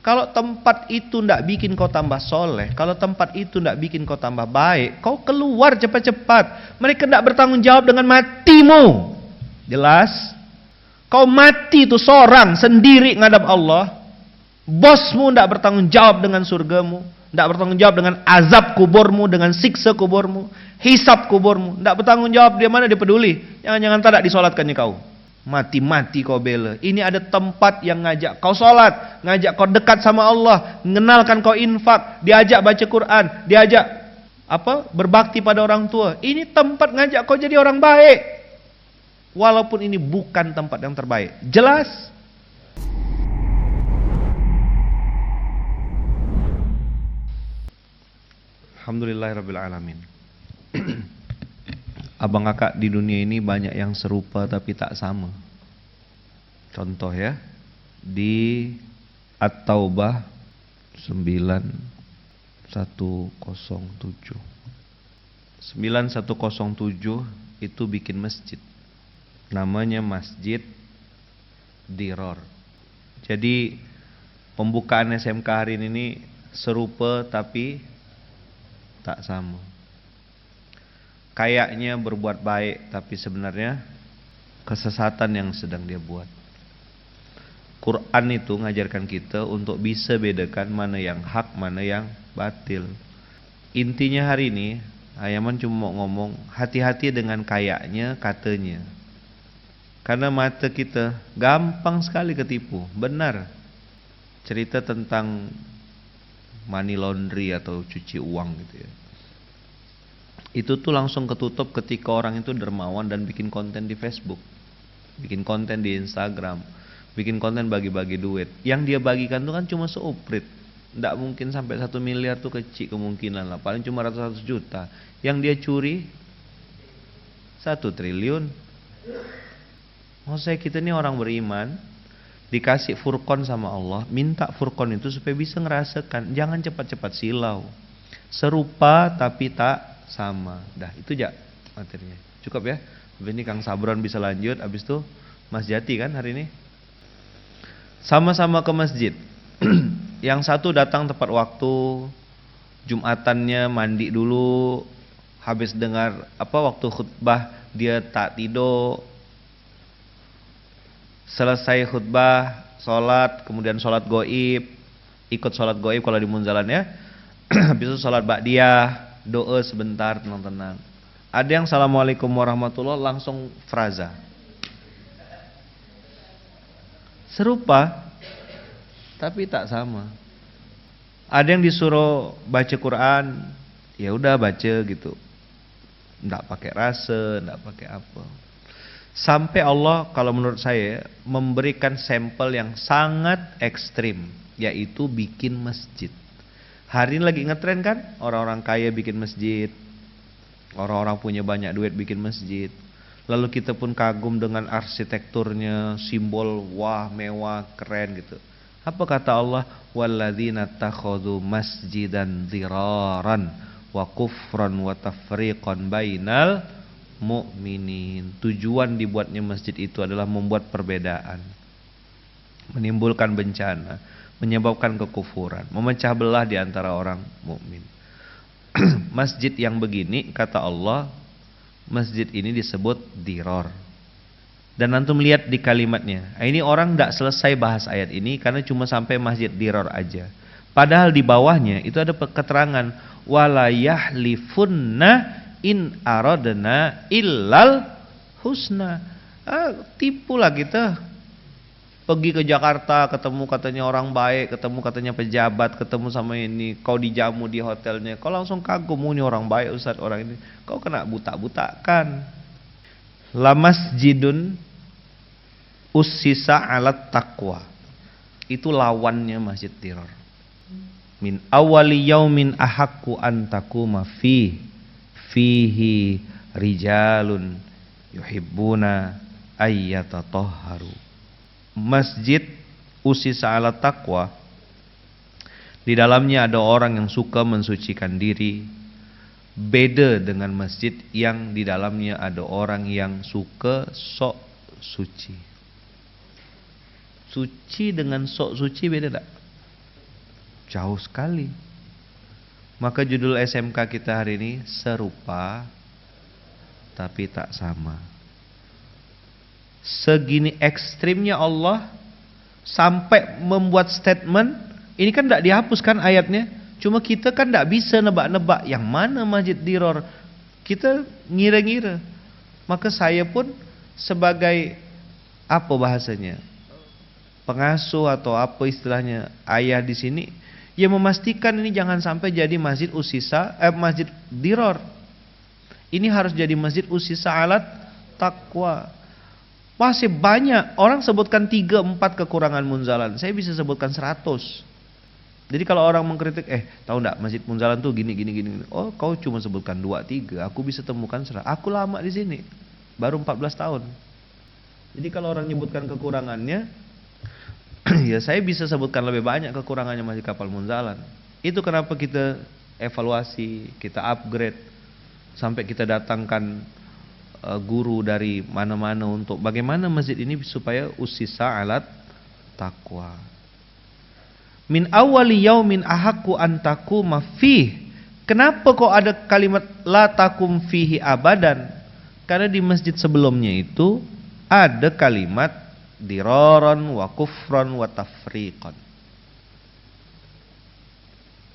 Kalau tempat itu tidak bikin kau tambah soleh, kalau tempat itu tidak bikin kau tambah baik, kau keluar cepat-cepat. Mereka tidak bertanggung jawab dengan matimu. Jelas? Kau mati itu seorang sendiri ngadap Allah. Bosmu tidak bertanggung jawab dengan surgamu, tidak bertanggung jawab dengan azab kuburmu, dengan siksa kuburmu, hisab kuburmu. Tidak bertanggung jawab, dia mana dia peduli. Jangan-jangan tak disolatkannya kau. Mati-mati kau bela. Ini ada tempat yang ngajak kau solat, ngajak kau dekat sama Allah, mengenalkan kau infak, diajak baca Quran, diajak berbakti pada orang tua. Ini tempat ngajak kau jadi orang baik. Walaupun ini bukan tempat yang terbaik. Jelas? Alhamdulillahirrabbilalamin. Abang kakak di dunia ini banyak yang serupa tapi tak sama. Contoh ya, di At-Taubah 9107. 9107 itu bikin masjid. Namanya Masjid Diror. Jadi pembukaan SMK hari ini serupa tapi tak sama. Kayaknya berbuat baik tapi sebenarnya kesesatan yang sedang dia buat. Quran itu ngajarkan kita untuk bisa bedakan mana yang hak, mana yang batil. Intinya hari ini Ayaman cuma mau ngomong hati-hati dengan kayaknya, katanya. Karena mata kita gampang sekali ketipu. Benar. Cerita tentang money laundry atau cuci uang gitu ya. Itu tuh langsung ketutup ketika orang itu dermawan dan bikin konten di Facebook, bikin konten di Instagram, bikin konten bagi-bagi duit. Yang dia bagikan tuh kan cuma seuprit, tidak mungkin sampai 1 miliar tuh kecil kemungkinan lah, paling cuma ratus-ratus juta. Yang dia curi 1 triliun. Maksud saya kita ini orang beriman, dikasih furqan sama Allah, minta furqan itu supaya bisa ngerasakan, jangan cepat-cepat silau. Serupa tapi tak sama. Dah itu aja materinya. Cukup ya. Habis ini Kang Sabron bisa lanjut. Habis itu Mas Jati kan hari ini. Sama-sama ke masjid. Yang satu datang tepat waktu. Jumatannya mandi dulu. Habis dengar waktu khutbah dia tak tidur. Selesai khutbah, sholat, kemudian sholat goib. Ikut sholat goib kalau di Munzalan ya. Habis itu sholat ba'diyah. Doa sebentar tenang-tenang. Ada yang assalamualaikum warahmatullah langsung fraza. Serupa tapi tak sama. Ada yang disuruh baca Quran, ya udah baca gitu. Enggak pakai rasa, enggak pakai apa. Sampai Allah kalau menurut saya memberikan sampel yang sangat ekstrim, yaitu bikin masjid. Hari ini lagi ngetren kan, orang-orang kaya bikin masjid, orang-orang punya banyak duit bikin masjid. Lalu kita pun kagum dengan arsitekturnya, simbol wah mewah keren gitu. Apa kata Allah? Walladzina takhadhu masjidan dhiraran wa kufran wa tafriqan bainal mu'minin. Tujuan dibuatnya masjid itu adalah membuat perbedaan, menimbulkan bencana, menyebabkan kekufuran, memecah belah di antara orang mukmin. Masjid yang begini kata Allah, masjid ini disebut diror. Dan antum lihat di kalimatnya. Ini orang tidak selesai bahas ayat ini karena cuma sampai masjid diror aja. Padahal di bawahnya itu ada keterangan wala yahlifunna in aradna illal husna. Tipulah kita. Pergi ke Jakarta, ketemu katanya orang baik, ketemu katanya pejabat, ketemu sama ini, kau dijamu di hotelnya, kau langsung kagum, ini orang baik Ustaz, orang ini. Kau kena butak-butakan. La masjidun ussisa alat taqwa. Itu lawannya masjid diror. Min awali yaumin ahaqqu an taquma fihi rijalun yuhibbuna ayyatatahharu. Masjid ussisa ala taqwa, di dalamnya ada orang yang suka mensucikan diri. Beda dengan masjid yang di dalamnya ada orang yang suka sok suci. Suci dengan sok suci beda tak? Jauh sekali. Maka judul SMK kita hari ini serupa tapi tak sama. Segini ekstrimnya Allah sampai membuat statement. Ini kan tidak dihapuskan ayatnya. Cuma kita kan tidak bisa nebak-nebak yang mana Masjid Diror. Kita ngira-ngira. Maka saya pun sebagai apa bahasanya, pengasuh atau apa istilahnya, ayah di sini, ya memastikan ini jangan sampai jadi masjid masjid Diror. Ini harus jadi masjid usisa alat takwa. Masih banyak orang sebutkan 3-4 kekurangan Munzalan. Saya bisa sebutkan 100. Jadi kalau orang mengkritik, tahu enggak Masjid Munzalan tuh gini. Oh, kau cuma sebutkan 2-3, aku bisa temukan 100. Aku lama di sini, baru 14 tahun. Jadi kalau orang nyebutkan kekurangannya, ya saya bisa sebutkan lebih banyak kekurangannya Masjid Kapal Munzalan. Itu kenapa kita evaluasi, kita upgrade, sampai kita datangkan guru dari mana-mana untuk bagaimana masjid ini supaya usisa alat takwa. Min awali yaumin ahaqqu an taquma fih. Kenapa kok ada kalimat la takum fihi abadan? Karena di masjid sebelumnya itu ada kalimat diraron wa kufron wa tafriqon.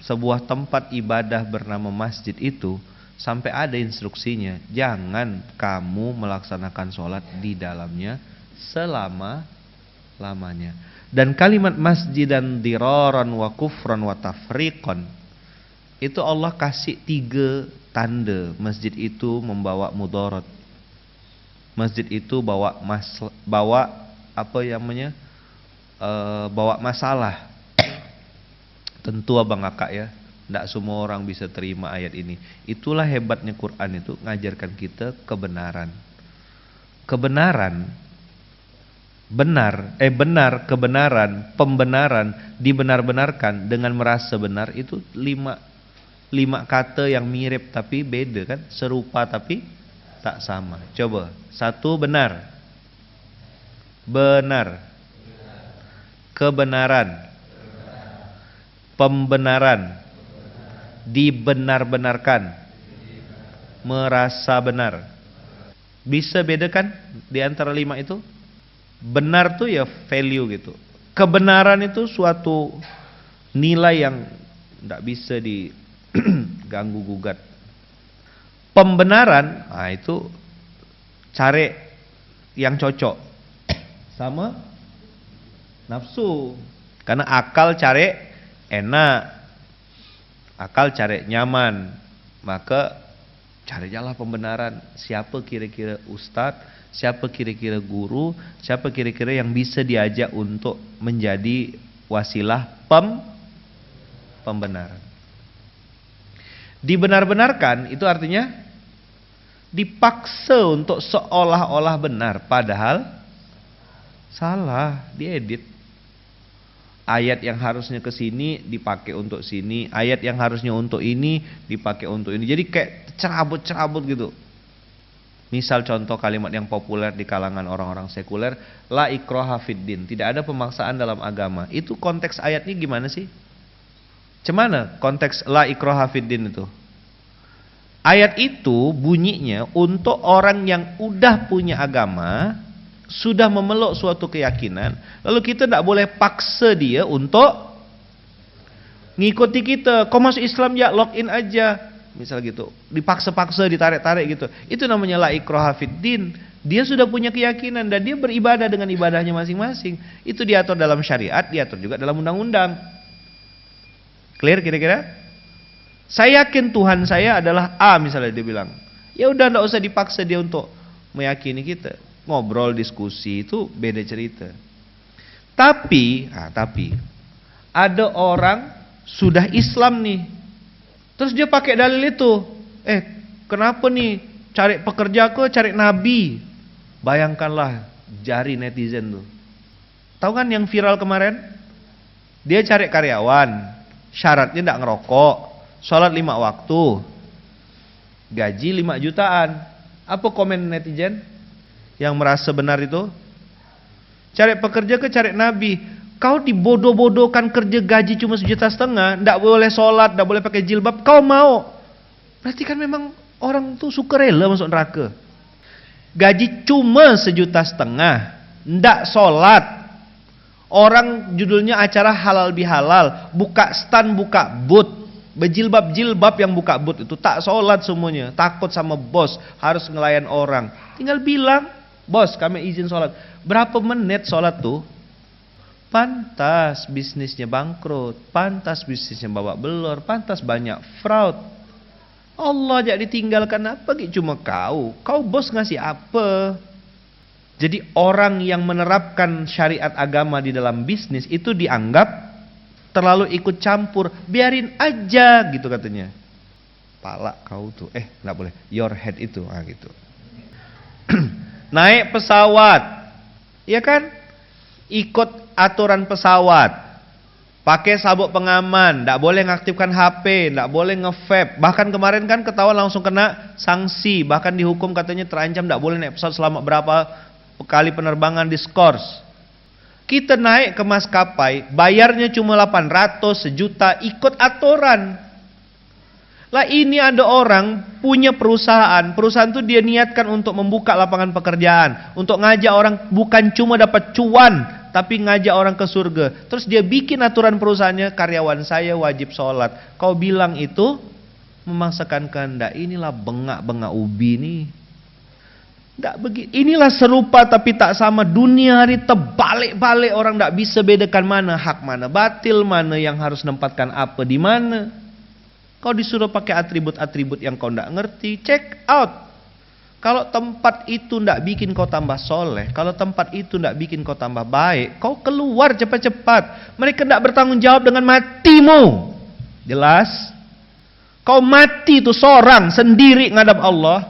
Sebuah tempat ibadah bernama masjid itu sampai ada instruksinya, jangan kamu melaksanakan sholat di dalamnya selama-lamanya. Dan kalimat masjid dan diraron wa kufron wa tafriqon itu Allah kasih 3 tanda. Masjid itu membawa mudarat. Masjid itu bawa masalah. Tentu abang kakak ya, tidak semua orang bisa terima ayat ini. Itulah hebatnya Quran itu, ngajarkan kita kebenaran. Kebenaran, pembenaran, dibenar-benarkan dengan merasa benar, itu 5 kata yang mirip tapi beda kan, serupa tapi tak sama. Coba, 1 benar, kebenaran, pembenaran, dibenar-benarkan, merasa benar. Bisa bedakan di antara 5 itu? Benar tuh ya value gitu. Kebenaran itu suatu nilai yang tidak bisa diganggu gugat. Pembenaran, itu cari yang cocok sama nafsu. Karena akal cari enak, akal cari nyaman, maka carilah pembenaran. Siapa kira-kira ustadz, siapa kira-kira guru, siapa kira-kira yang bisa diajak untuk menjadi wasilah pembenaran. Dibenar-benarkan itu artinya dipaksa untuk seolah-olah benar, padahal salah, diedit. Ayat yang harusnya ke sini dipakai untuk sini, ayat yang harusnya untuk ini dipakai untuk ini. Jadi kayak cerabut-cerabut gitu. Misal contoh kalimat yang populer di kalangan orang-orang sekuler, la ikraha fiddin, tidak ada pemaksaan dalam agama. Itu konteks ayatnya gimana sih? Cemana konteks la ikraha fiddin itu? Ayat itu bunyinya untuk orang yang udah punya agama, sudah memeluk suatu keyakinan, lalu kita tidak boleh paksa dia untuk ngikuti kita. Kau masuk Islam ya, login aja. Misal gitu, dipaksa-paksa, ditarik-tarik gitu. Itu namanya la ikraha fiddin. Dia sudah punya keyakinan dan dia beribadah dengan ibadahnya masing-masing. Itu diatur dalam syariat, diatur juga dalam undang-undang. Clear kira-kira? Saya yakin Tuhan saya adalah A misalnya, dia bilang. Ya udah, enggak usah dipaksa dia untuk meyakini kita. Ngobrol, diskusi itu beda cerita. Tapi ada orang sudah Islam nih, terus dia pakai dalil itu. Kenapa nih cari pekerja cari nabi? Bayangkanlah jari netizen tuh. Tahu kan yang viral kemarin? Dia cari karyawan, syaratnya tidak ngerokok, sholat 5 waktu, gaji 5 jutaan. Apa komen netizen yang merasa benar itu? Cari pekerja cari nabi. Kau dibodoh-bodohkan kerja gaji cuma 1,5 juta, ndak boleh sholat, ndak boleh pakai jilbab, kau mau. Berarti kan memang orang tuh suka rela masuk neraka. Gaji cuma 1,5 juta, ndak sholat. Orang judulnya acara halal bihalal, buka stand, buka booth, berjilbab-jilbab yang buka booth itu, tak sholat semuanya, takut sama bos, harus ngelayan orang. Tinggal bilang, bos kami izin sholat. Berapa menit sholat tuh? Pantas bisnisnya bangkrut, pantas bisnisnya babak belur, pantas banyak fraud. Allah jak ditinggalkan apa gitu cuma kau bos ngasih apa? Jadi orang yang menerapkan syariat agama di dalam bisnis itu dianggap terlalu ikut campur, biarin aja gitu katanya. Pala kau tuh, nggak boleh, your head itu, gitu. Naik pesawat, ya kan? Ikut aturan pesawat, pakai sabuk pengaman, tidak boleh mengaktifkan HP, tidak boleh nge-vape. Bahkan kemarin kan ketahuan langsung kena sanksi, bahkan dihukum katanya terancam tidak boleh naik pesawat selama berapa kali penerbangan diskors. Kita naik ke maskapai, bayarnya cuma 800, 1 juta, ikut aturan. Lah ini ada orang punya perusahaan itu dia niatkan untuk membuka lapangan pekerjaan, untuk ngajak orang bukan cuma dapat cuan, tapi ngajak orang ke surga. Terus dia bikin aturan perusahaannya, karyawan saya wajib sholat. Kau bilang itu memaksakan kehendak. Inilah bengak-bengak ubi nih. Nggak begitu. Inilah serupa tapi tak sama. Dunia hari terbalik-balik, orang nggak bisa bedakan mana hak mana batil, mana yang harus nempatkan apa di mana. Kau disuruh pakai atribut-atribut yang kau nggak ngerti, check out. Kalau tempat itu ndak bikin kau tambah soleh, kalau tempat itu ndak bikin kau tambah baik, kau keluar cepat-cepat. Mereka ndak bertanggung jawab dengan matimu. Jelas? Kau mati itu seorang sendiri ngadap Allah.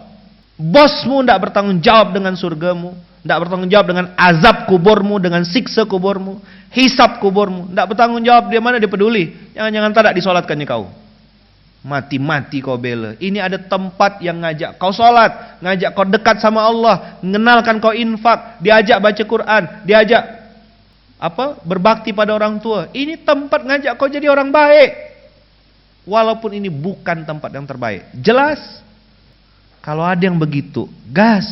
Bosmu ndak bertanggung jawab dengan surgamu, ndak bertanggung jawab dengan azab kuburmu, dengan siksa kuburmu, hisab kuburmu. Ndak bertanggung jawab, dia mana dia peduli. Jangan-jangan tak disolatkannya kau. Mati-mati kau bela. Ini ada tempat yang ngajak kau sholat, ngajak kau dekat sama Allah, mengenalkan kau infak, diajak baca Quran, diajak berbakti pada orang tua. Ini tempat ngajak kau jadi orang baik. Walaupun ini bukan tempat yang terbaik. Jelas? Kalau ada yang begitu, gas.